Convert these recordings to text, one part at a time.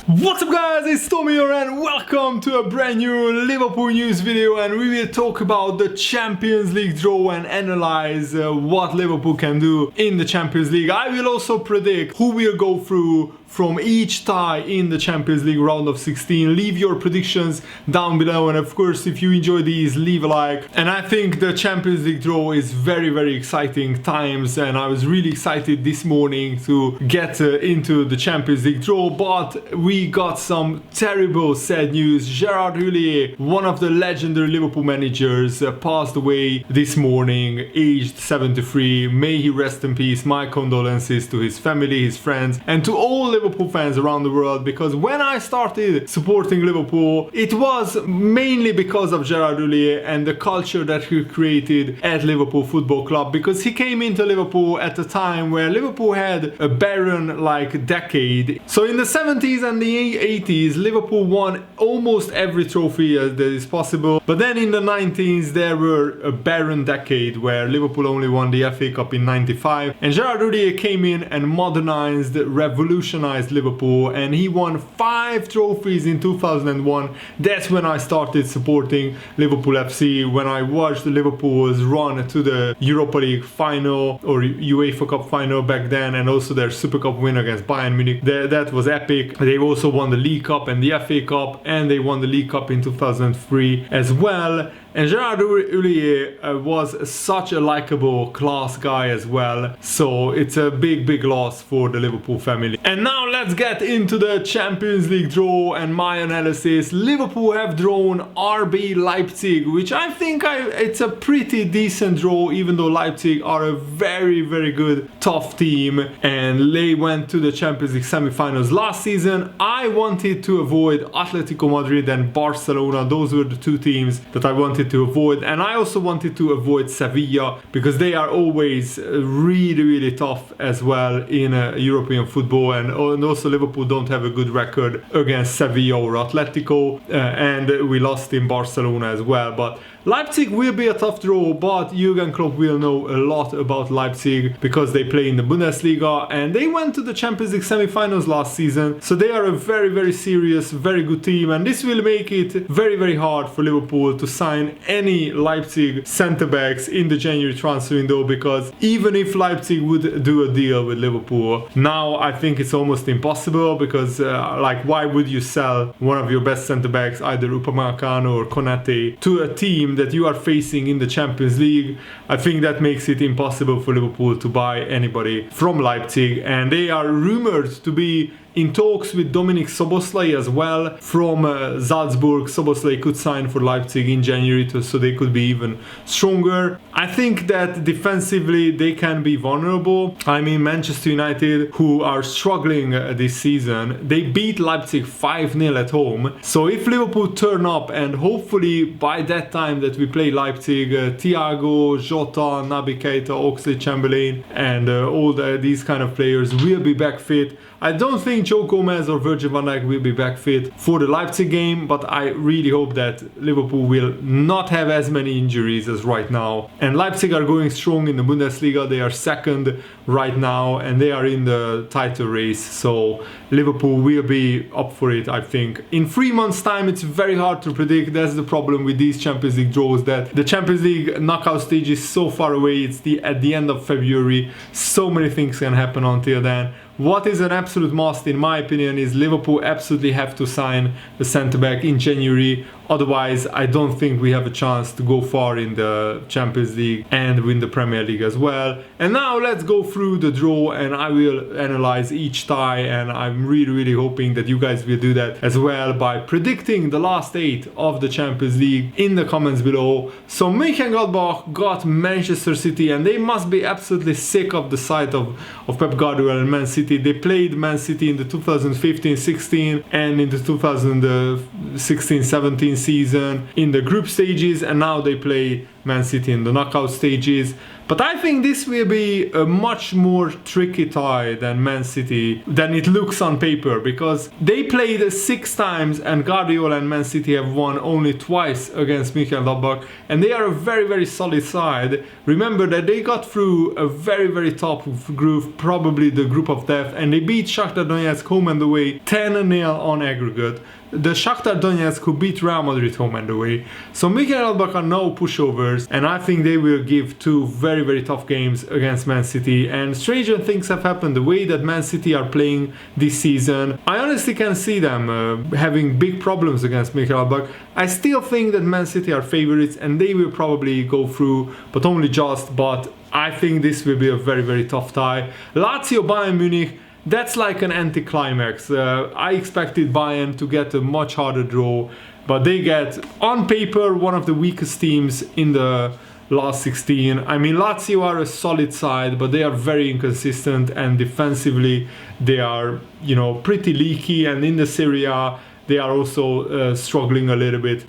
What's up guys, it's Tommy here and welcome to a brand new Liverpool news video, and we will talk about the Champions League draw and analyze what Liverpool can do in the Champions League. I will also predict who will go through from each tie in the Champions League round of 16. Leave your predictions down below, and of course if you enjoy these, leave a like. And I think the Champions League draw is very exciting times, and I was really excited this morning to get into the Champions League draw, but we got some terrible sad news. Gerard Houllier, one of the legendary Liverpool managers, passed away this morning, aged 73. May he rest in peace. My condolences to his family, his friends, and to all Liverpool fans around the world, because when I started supporting Liverpool, it was mainly because of Gerard Houllier and the culture that he created at Liverpool Football Club, because he came into Liverpool at a time where Liverpool had a barren decade. So in the 70s and the 80s, Liverpool won almost every trophy that is possible, but then in the 90s there were a barren decade where Liverpool only won the FA Cup in 95, and Gerard Houllier came in and modernized, revolutionized Liverpool, and he won 5 trophies in 2001. That's when I started supporting Liverpool FC, when I watched Liverpool's run to the Europa League final or UEFA Cup final back then, and also their Super Cup win against Bayern Munich. That was epic. They also won the League Cup and the FA Cup, and they won the League Cup in 2003 as well. And Gerard Houllier was such a likable, class guy as well. So it's a big loss for the Liverpool family. And now let's get into the Champions League draw and my analysis. Liverpool have drawn RB Leipzig, which I think it's a pretty decent draw, even though Leipzig are a very good, tough team. And they went to the Champions League semi-finals last season. I wanted to avoid Atletico Madrid and Barcelona. Those were the two teams that I wanted to avoid, and I also wanted to avoid Sevilla, because they are always really tough as well in European football, and also Liverpool don't have a good record against Sevilla or Atletico, and we lost in Barcelona as well. But Leipzig will be a tough draw, but Jurgen Klopp will know a lot about Leipzig because they play in the Bundesliga and they went to the Champions League semi-finals last season. So they are a very serious, very good team, and this will make it very hard for Liverpool to sign any Leipzig centre-backs in the January transfer window, because even if Leipzig would do a deal with Liverpool, now I think it's almost impossible, because why would you sell one of your best centre-backs, either Upamecano or Konate, to a team that you are facing in the Champions League? I think that makes it impossible for Liverpool to buy anybody from Leipzig, and they are rumored to be in talks with Dominik Szoboszlai as well from Salzburg. Szoboszlai could sign for Leipzig in January, so they could be even stronger. I think that defensively they can be vulnerable. I mean, Manchester United, who are struggling this season, they beat Leipzig 5-0 at home. So if Liverpool turn up, and hopefully by that time that we play Leipzig, Thiago, Jota, Naby Keita, Oxlade-Chamberlain, and all these kind of players will be back fit. I don't think Joe Gomez or Virgil van Dijk will be back fit for the Leipzig game, but I really hope that Liverpool will not have as many injuries as right now. And Leipzig are going strong in the Bundesliga. They are second right now and they are in the title race, so Liverpool will be up for it, I think. In 3 months time it's very hard to predict. That's the problem with these Champions League draws, that the Champions League knockout stage is so far away. It's at the end of February. So many things can happen until then. What is an absolute must, in my opinion, is Liverpool absolutely have to sign the centre-back in January. Otherwise, I don't think we have a chance to go far in the Champions League and win the Premier League as well. And now let's go through the draw and I will analyze each tie, and I'm really hoping that you guys will do that as well by predicting the last 8 of the Champions League in the comments below. So Mönchengladbach got Manchester City, and they must be absolutely sick of the sight of Pep Guardiola and Man City. They played Man City in the 2015-16 and in the 2016-17 season in the group stages, and now they play Man City in the knockout stages. But I think this will be a much more tricky tie than Man City, than it looks on paper, because they played 6 times and Guardiola and Man City have won only twice against Mönchengladbach, and they are a very, very solid side. Remember that they got through a very, very top group, probably the group of death, and they beat Shakhtar Donetsk home and away 10-0 on aggregate. The Shakhtar Donetsk who beat Real Madrid home and away. So Mönchengladbach are no pushovers, and I think they will give 2 very, very tough games against Man City. And stranger things have happened. The way that Man City are playing this season, I honestly can see them having big problems against Mönchengladbach. I still think that Man City are favorites and they will probably go through, but only just. But I think this will be a very, very tough tie. Lazio Bayern Munich, that's like an anticlimax. I expected Bayern to get a much harder draw, but they get, on paper, one of the weakest teams in the last 16. I mean, Lazio are a solid side, but they are very inconsistent, and defensively they are, you know, pretty leaky, and in the Serie A they are also struggling a little bit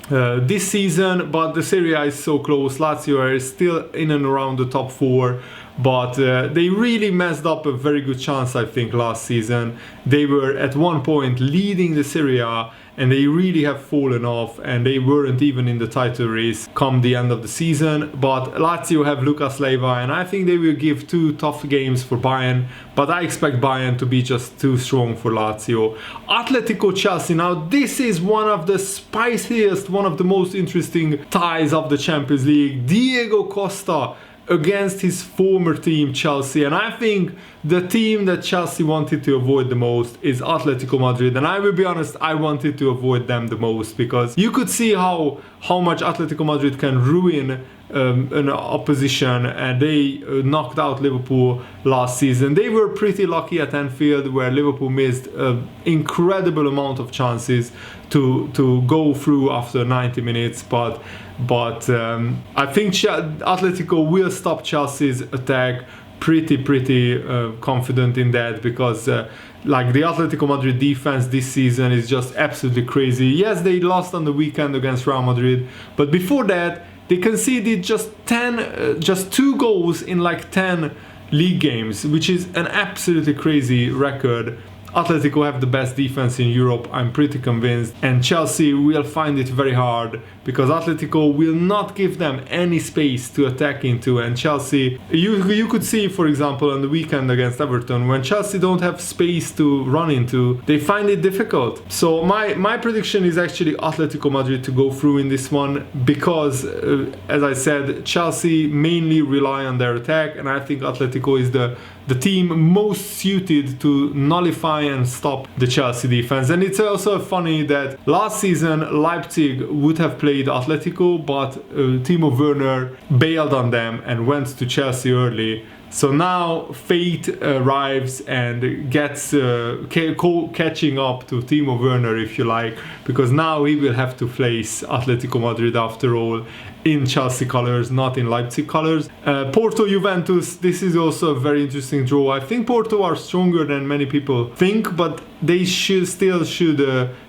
this season, but the Serie A is so close. Lazio is still in and around the top 4. But they really messed up a very good chance, I think, last season. They were at one point leading the Serie A, and they really have fallen off, and they weren't even in the title race come the end of the season. But Lazio have Lucas Leiva, and I think they will give 2 tough games for Bayern, but I expect Bayern to be just too strong for Lazio. Atletico Chelsea, now this is one of the spiciest, one of the most interesting ties of the Champions League. Diego Costa against his former team Chelsea, and I think the team that Chelsea wanted to avoid the most is Atletico Madrid, and I will be honest, I wanted to avoid them the most, because you could see how much Atletico Madrid can ruin an opposition, and they knocked out Liverpool last season. They were pretty lucky at Anfield, where Liverpool missed an incredible amount of chances to go through after 90 minutes, but I think Atletico will stop Chelsea's attack. Pretty confident in that, because like the Atletico Madrid defense this season is just absolutely crazy. Yes, they lost on the weekend against Real Madrid, but before that they conceded just 2 goals in like 10 league games, which is an absolutely crazy record. Atletico have the best defense in Europe, I'm pretty convinced, and Chelsea will find it very hard, because Atletico will not give them any space to attack into, and Chelsea, you could see, for example, on the weekend against Everton, when Chelsea don't have space to run into, they find it difficult. So my prediction is actually Atletico Madrid to go through in this one, because as I said, Chelsea mainly rely on their attack, and I think Atletico is the team most suited to nullify and stop the Chelsea defense. And it's also funny that last season Leipzig would have played Atletico, but Timo Werner bailed on them and went to Chelsea early. So now fate arrives and gets catching up to Timo Werner, if you like, because now he will have to face Atletico Madrid after all in Chelsea colors, not in Leipzig colors. Porto Juventus, this is also a very interesting draw. I think Porto are stronger than many people think, but they still should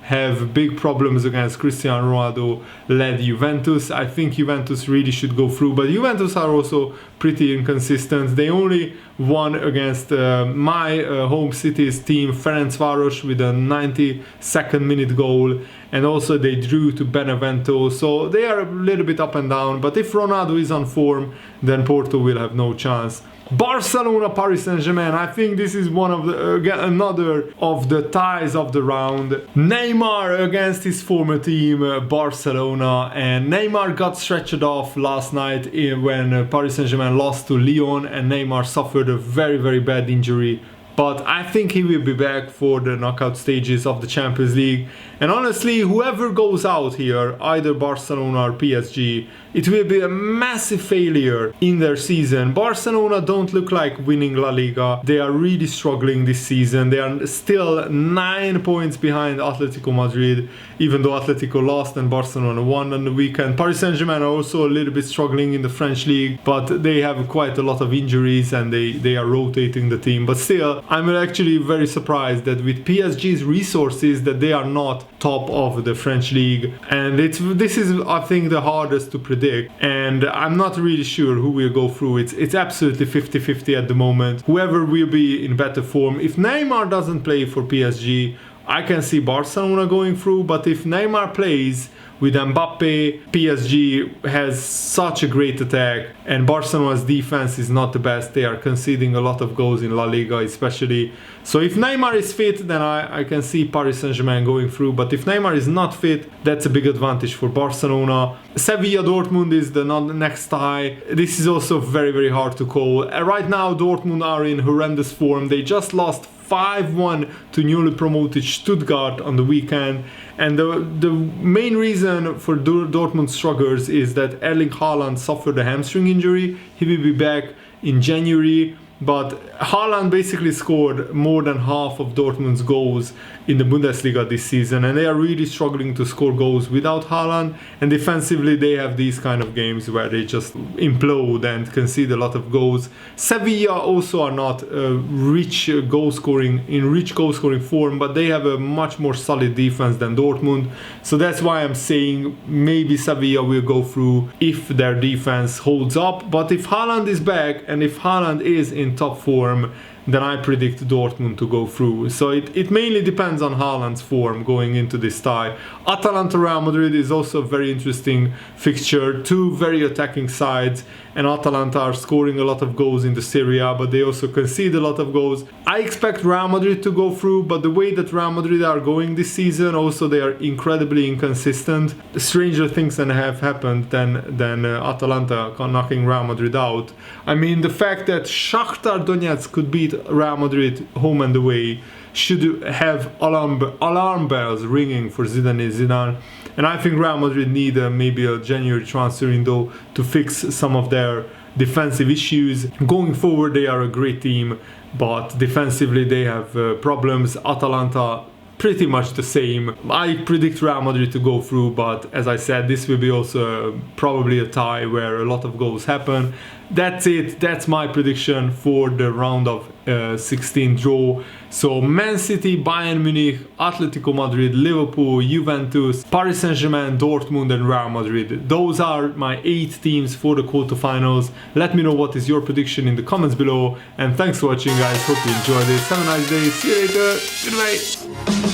have big problems against Cristiano Ronaldo-led Juventus. I think Juventus really should go through, but Juventus are also pretty inconsistent. They only won against my home city's team, Ferencváros, with a 92nd minute goal, and also they drew to Benevento, so they are a little bit up and down, but if Ronaldo is on form, then Porto will have no chance. Barcelona, Paris Saint-Germain, I think this is one of the another of the ties of the round. Neymar against his former team Barcelona, and Neymar got stretched off last night when Paris Saint-Germain lost to Lyon, and Neymar suffered a very bad injury. But I think he will be back for the knockout stages of the Champions League. And honestly, whoever goes out here, either Barcelona or PSG, it will be a massive failure in their season. Barcelona don't look like winning La Liga. They are really struggling this season. They are still 9 points behind Atletico Madrid, even though Atletico lost and Barcelona won on the weekend. Paris Saint-Germain are also a little bit struggling in the French league, but they have quite a lot of injuries and they are rotating the team. But still, I'm actually very surprised that with PSG's resources that they are not top of the French league, and this is I think the hardest to predict, and I'm not really sure who will go through. It's absolutely 50-50 at the moment. Whoever will be in better form. If Neymar doesn't play for PSG, I can see Barcelona going through, but if Neymar plays with Mbappe, PSG has such a great attack, and Barcelona's defense is not the best. They are conceding a lot of goals in La Liga especially. So if Neymar is fit, then I can see Paris Saint-Germain going through, but if Neymar is not fit, that's a big advantage for Barcelona. Sevilla-Dortmund is the next tie. This is also very, very hard to call. Right now, Dortmund are in horrendous form. They just lost 5-1 to newly promoted Stuttgart on the weekend, and the main reason for Dortmund's struggles is that Erling Haaland suffered a hamstring injury. He will be back in January, but Haaland basically scored more than half of Dortmund's goals in the Bundesliga this season, and they are really struggling to score goals without Haaland, and defensively they have these kind of games where they just implode and concede a lot of goals. Sevilla also are not rich goal scoring form, but they have a much more solid defense than Dortmund, so that's why I'm saying maybe Sevilla will go through if their defense holds up. But if Haaland is back and if Haaland is in top form, then I predict Dortmund to go through. So it mainly depends on Haaland's form going into this tie. Atalanta-Real Madrid is also a very interesting fixture. Two very attacking sides, and Atalanta are scoring a lot of goals in the Serie A, but they also concede a lot of goals. I expect Real Madrid to go through, but the way that Real Madrid are going this season, also they are incredibly inconsistent. Stranger things than have happened than Atalanta knocking Real Madrid out. I mean, the fact that Shakhtar Donetsk could beat Real Madrid home and away should have alarm bells ringing for Zinedine Zidane. And I think Real Madrid need maybe a January transfer window to fix some of their defensive issues. Going forward, they are a great team, but defensively they have problems. Atalanta pretty much the same. I predict Real Madrid to go through, but as I said, this will be also probably a tie where a lot of goals happen. That's it. That's my prediction for the round of 16 draw. So Man City, Bayern Munich, Atletico Madrid, Liverpool, Juventus, Paris Saint-Germain, Dortmund and Real Madrid. Those are my 8 teams for the quarterfinals. Let me know what is your prediction in the comments below, and thanks for watching guys. Hope you enjoyed it. Have a nice day. See you later. Goodbye.